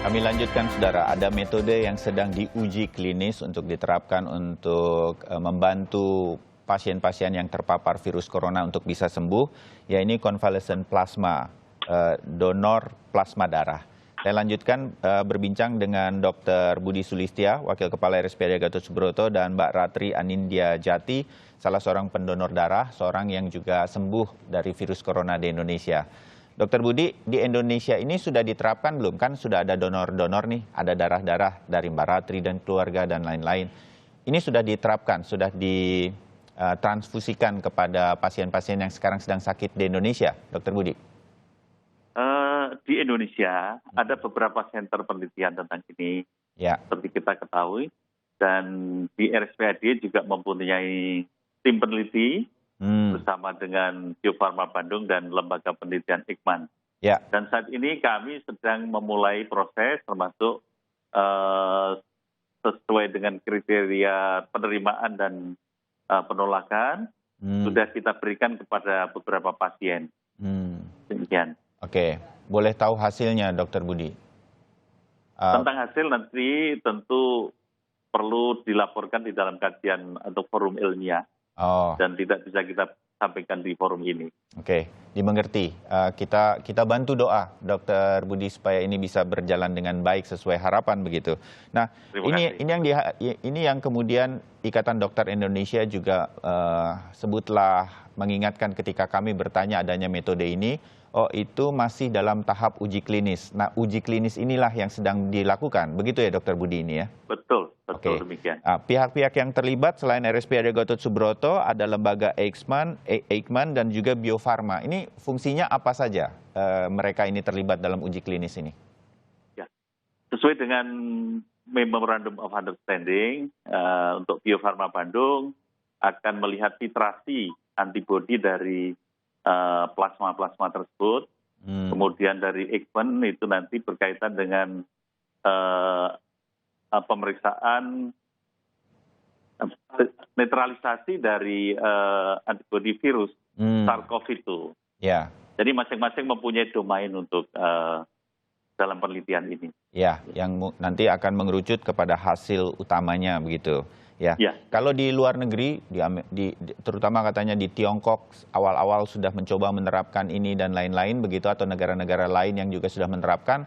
Kami lanjutkan, Saudara. Ada metode yang sedang diuji klinis untuk diterapkan untuk membantu pasien-pasien yang terpapar virus corona untuk bisa sembuh, yaitu convalescent plasma, donor plasma darah. Saya lanjutkan berbincang dengan Dr. Budi Sulistia, Wakil Kepala RSPAD Gatot Subroto, dan Mbak Ratri Anindya Jati, salah seorang pendonor darah, seorang yang juga sembuh dari virus corona di Indonesia. Dokter Budi, di Indonesia ini sudah diterapkan belum? Kan sudah ada donor-donor nih, ada darah-darah dari Mbak Ratri dan keluarga dan lain-lain. Ini sudah diterapkan, sudah ditransfusikan kepada pasien-pasien yang sekarang sedang sakit di Indonesia, Dokter Budi? Di Indonesia ada beberapa center penelitian tentang ini, Ya. seperti kita ketahui. Dan di RSPAD juga mempunyai tim peneliti, bersama dengan Bio Farma Bandung dan Lembaga Penelitian Eijkman. Ya. Dan saat ini kami sedang memulai proses termasuk sesuai dengan kriteria penerimaan dan penolakan, sudah kita berikan kepada beberapa pasien. Demikian. Oke, boleh tahu hasilnya, Dokter Budi? Tentang hasil nanti tentu perlu dilaporkan di dalam kajian atau forum ilmiah. Dan tidak bisa kita sampaikan di forum ini. Oke, dimengerti. Kita bantu doa, Dokter Budi, supaya ini bisa berjalan dengan baik sesuai harapan begitu. Nah, ini yang kemudian Ikatan Dokter Indonesia juga sebutlah mengingatkan ketika kami bertanya adanya metode ini. Oh, itu masih dalam tahap uji klinis. Nah, uji klinis inilah yang sedang dilakukan. Begitu ya, Dokter Budi, ini ya? Betul demikian. Pihak-pihak yang terlibat selain RSPAD Gatot Subroto, ada lembaga Eijkman dan juga Bio Farma. Ini fungsinya apa saja mereka ini terlibat dalam uji klinis ini? Ya, sesuai dengan Memorandum of Understanding, untuk Bio Farma Bandung akan melihat titrasi antibodi dari plasma-plasma tersebut. Kemudian dari Eijkman itu nanti berkaitan dengan pemeriksaan netralisasi dari antibodi virus SARS-CoV itu. Ya. Jadi masing-masing mempunyai domain untuk dalam penelitian ini. Ya, yang nanti akan mengerucut kepada hasil utamanya begitu. Ya. Kalau di luar negeri, terutama katanya di Tiongkok, awal-awal sudah mencoba menerapkan ini dan lain-lain begitu, atau negara-negara lain yang juga sudah menerapkan.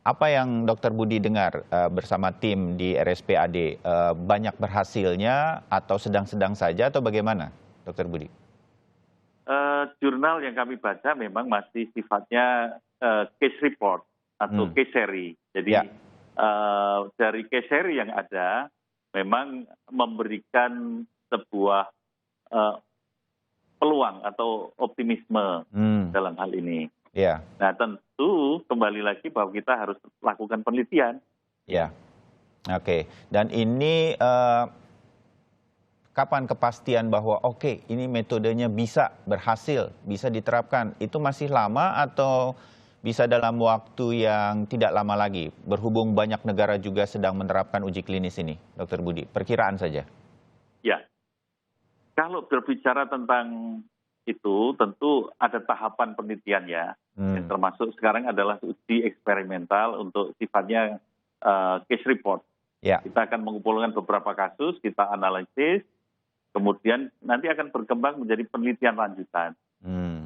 Apa yang Dokter Budi dengar bersama tim di RSPAD, banyak berhasilnya atau sedang-sedang saja atau bagaimana, Dokter Budi? Jurnal yang kami baca memang masih sifatnya case report atau case series. Jadi dari case series yang ada memang memberikan sebuah peluang atau optimisme dalam hal ini. Ya. Nah, tentu kembali lagi bahwa kita harus lakukan penelitian. Ya, oke. Dan ini kapan kepastian bahwa ini metodenya bisa berhasil, bisa diterapkan? Itu masih lama atau bisa dalam waktu yang tidak lama lagi? Berhubung banyak negara juga sedang menerapkan uji klinis ini, Dokter Budi. Perkiraan saja. Ya, kalau berbicara tentang itu tentu ada tahapan penelitian ya. Yang termasuk sekarang adalah uji eksperimental untuk sifatnya case report. Ya. Kita akan mengumpulkan beberapa kasus, kita analisis, kemudian nanti akan berkembang menjadi penelitian lanjutan.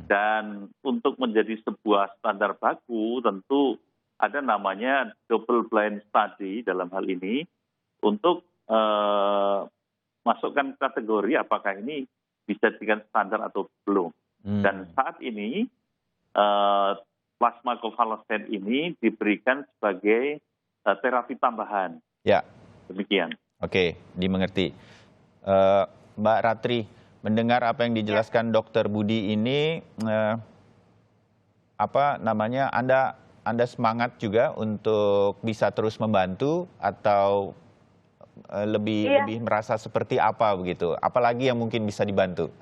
Dan untuk menjadi sebuah standar baku tentu ada namanya double blind study dalam hal ini untuk masukkan kategori apakah ini bisa dijadikan standar atau belum. Dan saat ini plasma convalescent ini diberikan sebagai terapi tambahan. Ya. Demikian. Oke, dimengerti. Mbak Ratri, mendengar apa yang dijelaskan Dokter Budi ini, Anda semangat juga untuk bisa terus membantu atau lebih merasa seperti apa begitu? Apalagi yang mungkin bisa dibantu?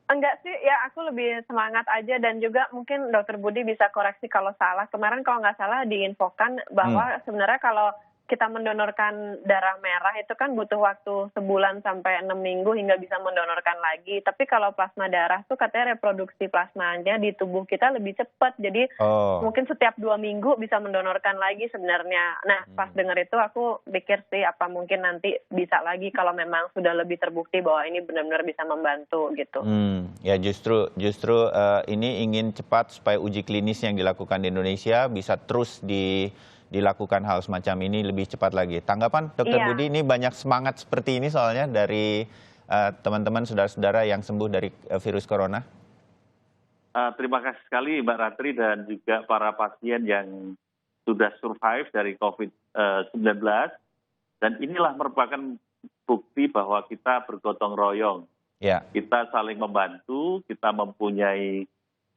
Enggak sih, ya aku lebih semangat aja dan juga mungkin Dokter Budi bisa koreksi kalau salah. Kemarin kalau nggak salah diinfokan bahwa sebenarnya kalau kita mendonorkan darah merah itu kan butuh waktu sebulan sampai 6 minggu hingga bisa mendonorkan lagi. Tapi kalau plasma darah tuh katanya reproduksi plasmanya di tubuh kita lebih cepat. Jadi mungkin setiap 2 minggu bisa mendonorkan lagi sebenarnya. Nah, pas dengar itu aku pikir sih apa mungkin nanti bisa lagi kalau memang sudah lebih terbukti bahwa ini benar-benar bisa membantu gitu. Ya justru ini ingin cepat supaya uji klinis yang dilakukan di Indonesia bisa terus dilakukan hal semacam ini lebih cepat lagi. Tanggapan Dr. Budi, ini banyak semangat seperti ini soalnya dari teman-teman saudara-saudara yang sembuh dari virus corona. Terima kasih sekali Mbak Ratri dan juga para pasien yang sudah survive dari COVID-19. Dan inilah merupakan bukti bahwa kita bergotong royong. Ya. Kita saling membantu, kita mempunyai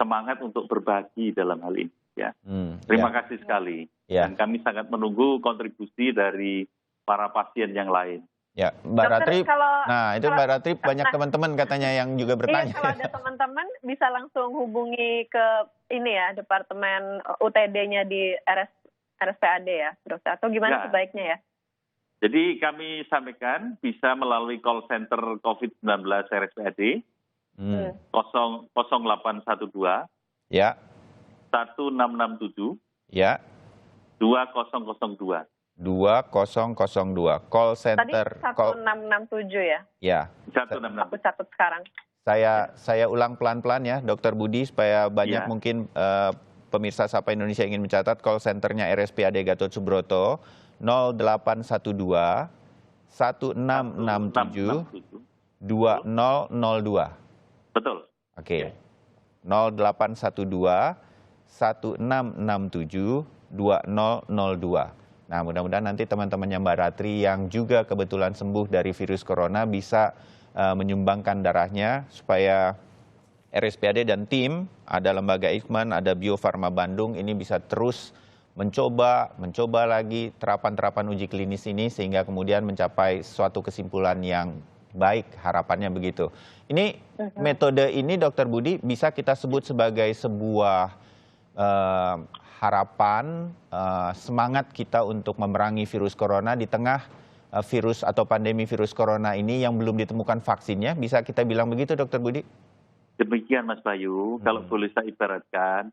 semangat untuk berbagi dalam hal ini. Ya. Terima kasih sekali. Ya. Dan kami sangat menunggu kontribusi dari para pasien yang lain. Ya, Mbak Ratri, Mbak Ratri banyak teman-teman katanya yang juga bertanya. Iya, kalau ada teman-teman bisa langsung hubungi ke ini ya, Departemen UTD-nya di RSPAD ya, terus atau gimana sebaiknya ya? Jadi kami sampaikan bisa melalui call center COVID-19 RSPAD 0812 ya 1667 ya 2002. 2002 call center. Tadi 1667 ya? Ya. 1667. Aku catat sekarang. Saya ulang pelan-pelan ya, Dr. Budi, supaya banyak mungkin pemirsa Sapa Indonesia ingin mencatat call centernya RSPAD Gatot Subroto 0812 1667 2002. Betul. Oke. 0812 1667 2002. Nah, mudah-mudahan nanti teman-temannya Mbak Ratri yang juga kebetulan sembuh dari virus corona bisa menyumbangkan darahnya supaya RSPAD dan tim, ada lembaga Eijkman, ada Bio Farma Bandung, ini bisa terus mencoba lagi terapan-terapan uji klinis ini sehingga kemudian mencapai suatu kesimpulan yang baik, harapannya begitu. Ini metode ini, Dr. Budi, bisa kita sebut sebagai sebuah harapan, semangat kita untuk memerangi virus corona di tengah virus atau pandemi virus corona ini yang belum ditemukan vaksinnya. Bisa kita bilang begitu, Dr. Budi? Demikian, Mas Bayu. Kalau boleh saya ibaratkan,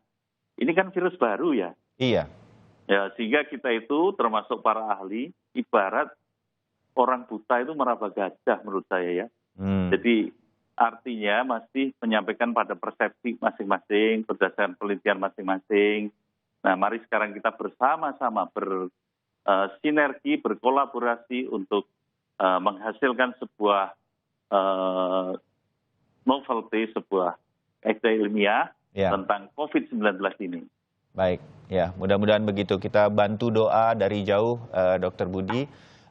ini kan virus baru ya. Iya. Ya, sehingga kita itu termasuk para ahli, ibarat orang buta itu meraba gajah menurut saya ya. Jadi artinya masih menyampaikan pada persepsi masing-masing, berdasarkan penelitian masing-masing. Nah, mari sekarang kita bersama-sama bersinergi, berkolaborasi untuk menghasilkan sebuah novelty, sebuah kajian ilmiah tentang COVID-19 ini. Baik, ya mudah-mudahan begitu. Kita bantu doa dari jauh, Dr. Budi.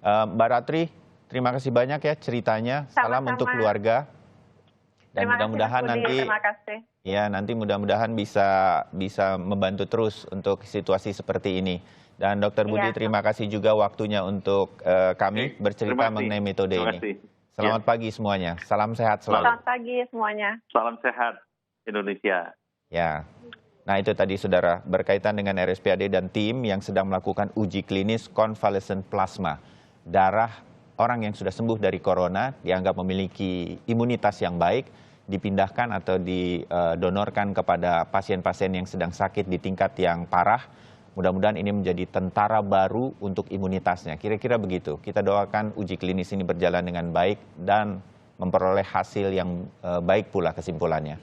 Mbak Ratri, terima kasih banyak ya ceritanya. Salam untuk keluarga. Dan mudah-mudahan nanti, nanti mudah-mudahan bisa membantu terus untuk situasi seperti ini. Dan Dr. Budi, terima kasih juga waktunya untuk kami bercerita mengenai metode ini. Selamat pagi semuanya. Salam sehat selalu. Selamat pagi semuanya. Salam sehat Indonesia. Ya. Nah, itu tadi saudara, berkaitan dengan RSPAD dan tim yang sedang melakukan uji klinis convalescent plasma. Darah orang yang sudah sembuh dari corona dianggap memiliki imunitas yang baik, dipindahkan atau didonorkan kepada pasien-pasien yang sedang sakit di tingkat yang parah. Mudah-mudahan ini menjadi tentara baru untuk imunitasnya. Kira-kira begitu. Kita doakan uji klinis ini berjalan dengan baik dan memperoleh hasil yang baik pula kesimpulannya.